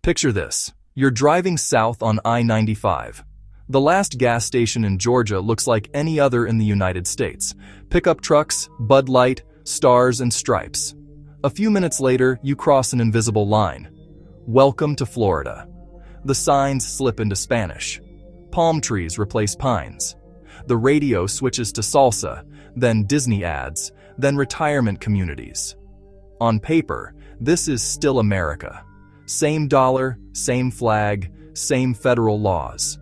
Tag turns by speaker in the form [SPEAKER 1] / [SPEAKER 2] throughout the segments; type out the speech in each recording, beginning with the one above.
[SPEAKER 1] Picture this. You're driving south on I-95. The last gas station in Georgia looks like any other in the United States. Pickup trucks, Bud Light, stars and stripes. A few minutes later, you cross an invisible line. Welcome to Florida. The signs slip into Spanish. Palm trees replace pines. The radio switches to salsa, then Disney ads, then retirement communities. On paper, this is still America. Same dollar, same flag, same federal laws.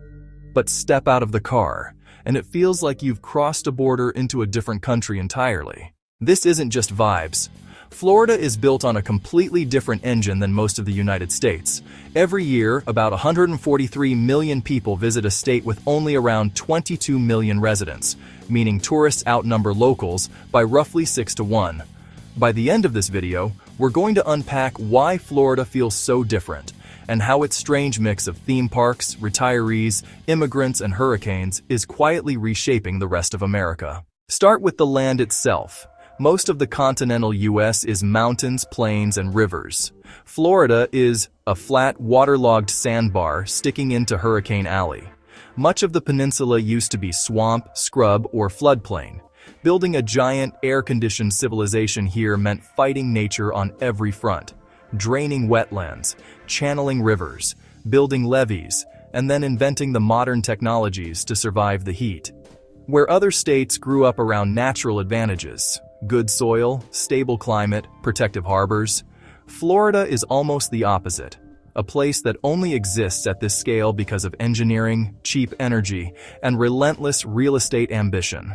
[SPEAKER 1] But step out of the car, and it feels like you've crossed a border into a different country entirely. This isn't just vibes. Florida is built on a completely different engine than most of the United States. Every year, about 143 million people visit a state with only around 22 million residents, meaning tourists outnumber locals by roughly 6 to 1. By the end of this video, we're going to unpack why Florida feels so different, and how its strange mix of theme parks, retirees, immigrants, and hurricanes is quietly reshaping the rest of America. Start with the land itself. Most of the continental U.S. is mountains, plains, and rivers. Florida is a flat, waterlogged sandbar sticking into Hurricane Alley. Much of the peninsula used to be swamp, scrub, or floodplain. Building a giant, air-conditioned civilization here meant fighting nature on every front. Draining wetlands, channeling rivers, building levees, and then inventing the modern technologies to survive the heat. Where other states grew up around natural advantages, good soil, stable climate, protective harbors, Florida is almost the opposite. A place that only exists at this scale because of engineering, cheap energy, and relentless real estate ambition.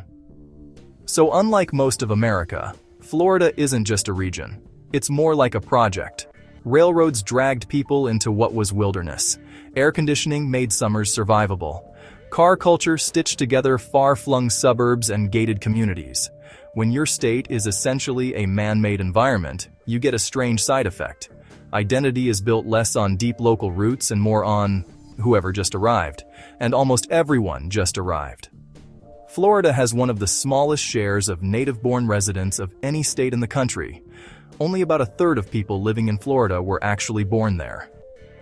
[SPEAKER 1] So unlike most of America, Florida isn't just a region. It's more like a project. Railroads dragged people into what was wilderness. Air conditioning made summers survivable. Car culture stitched together far-flung suburbs and gated communities. When your state is essentially a man-made environment, you get a strange side effect. Identity is built less on deep local roots and more on whoever just arrived. And almost everyone just arrived. Florida has one of the smallest shares of native-born residents of any state in the country. Only about a third of people living in Florida were actually born there.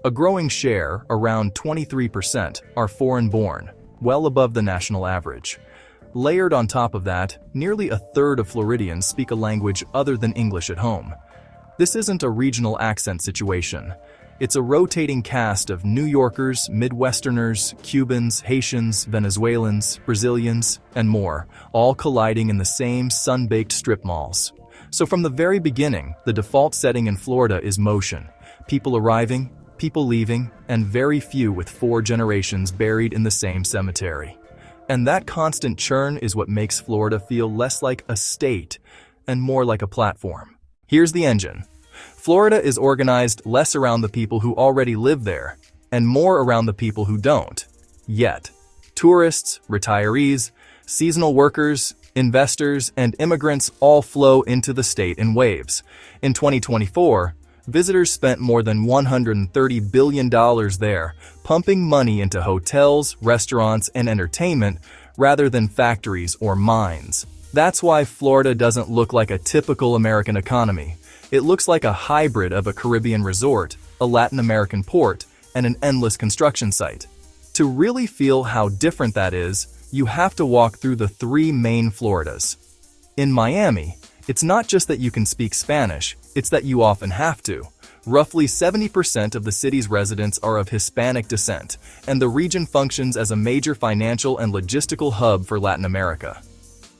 [SPEAKER 1] A growing share, around 23%, are foreign-born, well above the national average. Layered on top of that, nearly a third of Floridians speak a language other than English at home. This isn't a regional accent situation. It's a rotating cast of New Yorkers, Midwesterners, Cubans, Haitians, Venezuelans, Brazilians, and more, all colliding in the same sun-baked strip malls. So from the very beginning, the default setting in Florida is motion. People arriving, people leaving, and very few with 4 generations buried in the same cemetery. And that constant churn is what makes Florida feel less like a state and more like a platform. Here's the engine. Florida is organized less around the people who already live there and more around the people who don't. Yet, tourists, retirees, seasonal workers, investors, and immigrants all flow into the state in waves. In 2024, visitors spent more than $130 billion there, pumping money into hotels, restaurants, and entertainment rather than factories or mines. That's why Florida doesn't look like a typical American economy. It looks like a hybrid of a Caribbean resort, a Latin American port, and an endless construction site. To really feel how different that is, you have to walk through the 3 main Floridas. In Miami, it's not just that you can speak Spanish, it's that you often have to. Roughly 70% of the city's residents are of Hispanic descent, and the region functions as a major financial and logistical hub for Latin America.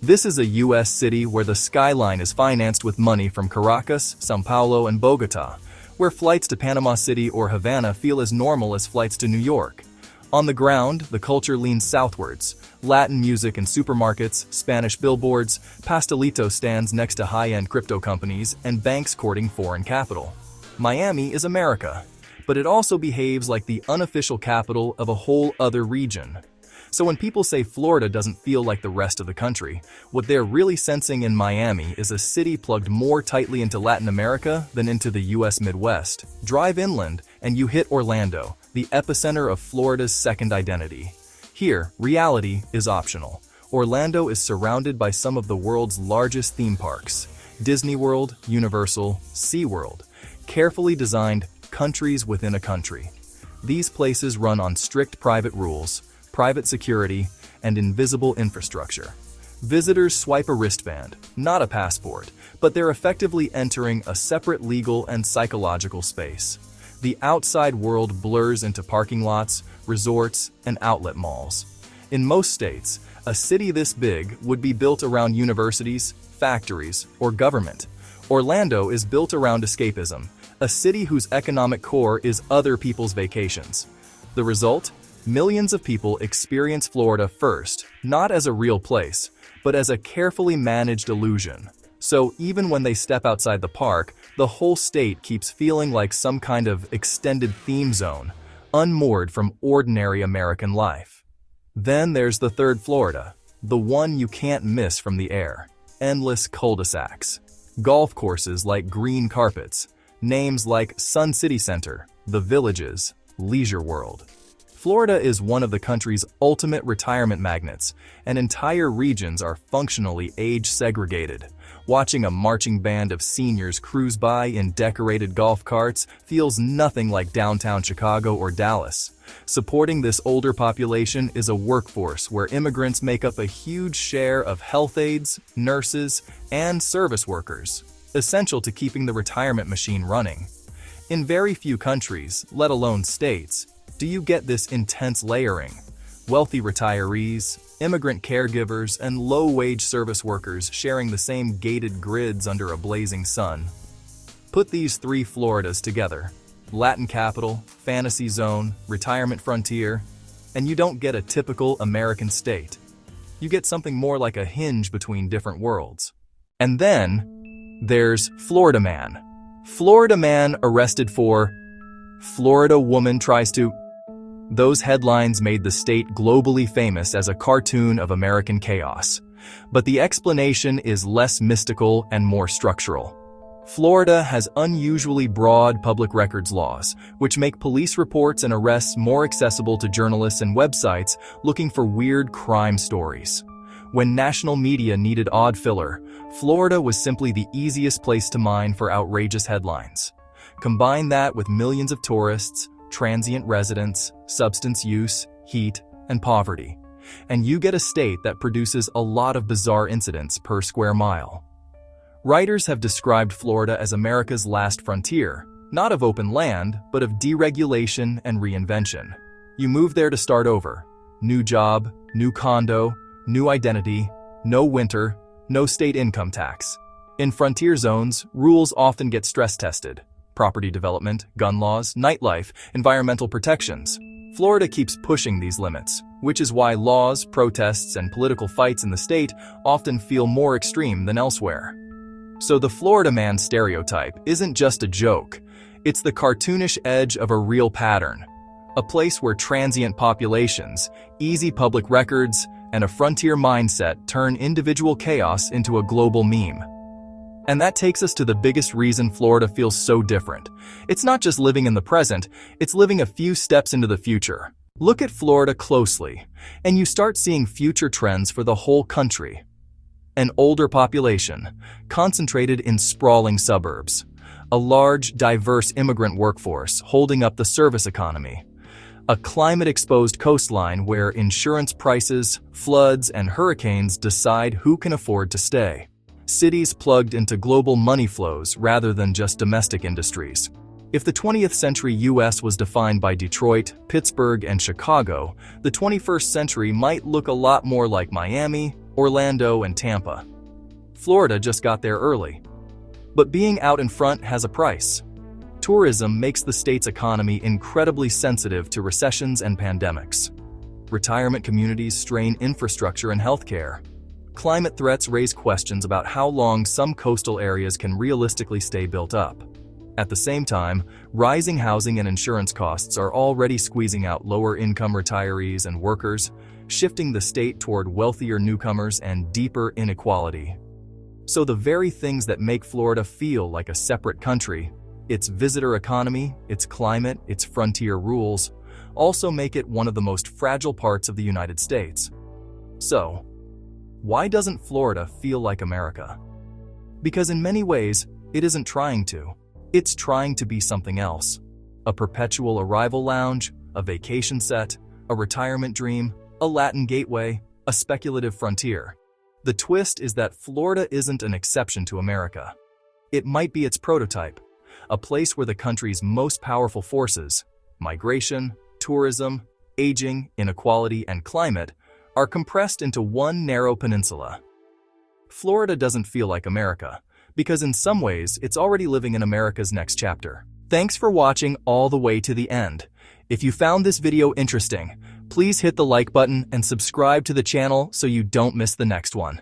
[SPEAKER 1] This is a U.S. city where the skyline is financed with money from Caracas, São Paulo, and Bogotá, where flights to Panama City or Havana feel as normal as flights to New York. On the ground, the culture leans southwards. Latin music in supermarkets, Spanish billboards, pastelito stands next to high-end crypto companies, and banks courting foreign capital. Miami is America, but it also behaves like the unofficial capital of a whole other region. So when people say Florida doesn't feel like the rest of the country, what they're really sensing in Miami is a city plugged more tightly into Latin America than into the U.S. Midwest. Drive inland, and you hit Orlando, the epicenter of Florida's second identity. Here, reality is optional. Orlando is surrounded by some of the world's largest theme parks: Disney World, Universal, SeaWorld. Carefully designed, countries within a country. These places run on strict private rules, private security, and invisible infrastructure. Visitors swipe a wristband, not a passport, but they're effectively entering a separate legal and psychological space. The outside world blurs into parking lots, resorts, and outlet malls. In most states, a city this big would be built around universities, factories, or government. Orlando is built around escapism, a city whose economic core is other people's vacations. The result? Millions of people experience Florida first, not as a real place, but as a carefully managed illusion. So even when they step outside the park, the whole state keeps feeling like some kind of extended theme zone, unmoored from ordinary American life. Then there's the third Florida, the one you can't miss from the air. Endless cul-de-sacs, golf courses like green carpets, names like Sun City Center, The Villages, Leisure World. Florida is one of the country's ultimate retirement magnets, and entire regions are functionally age-segregated. Watching a marching band of seniors cruise by in decorated golf carts feels nothing like downtown Chicago or Dallas. Supporting this older population is a workforce where immigrants make up a huge share of health aides, nurses, and service workers, essential to keeping the retirement machine running. In very few countries, let alone states, do you get this intense layering? Wealthy retirees, immigrant caregivers, and low-wage service workers sharing the same gated grids under a blazing sun. Put these three Floridas together, Latin capital, fantasy zone, retirement frontier, and you don't get a typical American state. You get something more like a hinge between different worlds. And then, there's Florida Man. Florida man arrested for Florida woman tries to... Those headlines made the state globally famous as a cartoon of American chaos. But the explanation is less mystical and more structural. Florida has unusually broad public records laws, which make police reports and arrests more accessible to journalists and websites looking for weird crime stories. When national media needed odd filler, Florida was simply the easiest place to mine for outrageous headlines. Combine that with millions of tourists, transient residents, substance use, heat, and poverty, and you get a state that produces a lot of bizarre incidents per square mile. Writers have described Florida as America's last frontier, not of open land, but of deregulation and reinvention. You move there to start over. New job, new condo, new identity, no winter, no state income tax. In frontier zones, rules often get stress tested. Property development, gun laws, nightlife, environmental protections. Florida keeps pushing these limits, which is why laws, protests, and political fights in the state often feel more extreme than elsewhere. So the Florida man stereotype isn't just a joke, it's the cartoonish edge of a real pattern. A place where transient populations, easy public records, and a frontier mindset turn individual chaos into a global meme. And that takes us to the biggest reason Florida feels so different. It's not just living in the present, it's living a few steps into the future. Look at Florida closely, and you start seeing future trends for the whole country. An older population, concentrated in sprawling suburbs. A large, diverse immigrant workforce holding up the service economy. A climate-exposed coastline where insurance prices, floods, and hurricanes decide who can afford to stay. Cities plugged into global money flows rather than just domestic industries. If the 20th century US was defined by Detroit, Pittsburgh, and Chicago, the 21st century might look a lot more like Miami, Orlando, and Tampa. Florida just got there early. But being out in front has a price. Tourism makes the state's economy incredibly sensitive to recessions and pandemics. Retirement communities strain infrastructure and healthcare. Climate threats raise questions about how long some coastal areas can realistically stay built up. At the same time, rising housing and insurance costs are already squeezing out lower-income retirees and workers, shifting the state toward wealthier newcomers and deeper inequality. So the very things that make Florida feel like a separate country, its visitor economy, its climate, its frontier rules, also make it one of the most fragile parts of the United States. So, why doesn't Florida feel like America? Because in many ways, it isn't trying to. It's trying to be something else. A perpetual arrival lounge, a vacation set, a retirement dream, a Latin gateway, a speculative frontier. The twist is that Florida isn't an exception to America. It might be its prototype, a place where the country's most powerful forces, migration, tourism, aging, inequality, and climate, are compressed into one narrow peninsula. Florida doesn't feel like America, because in some ways it's already living in America's next chapter. Thanks for watching all the way to the end. If you found this video interesting, please hit the like button and subscribe to the channel so you don't miss the next one.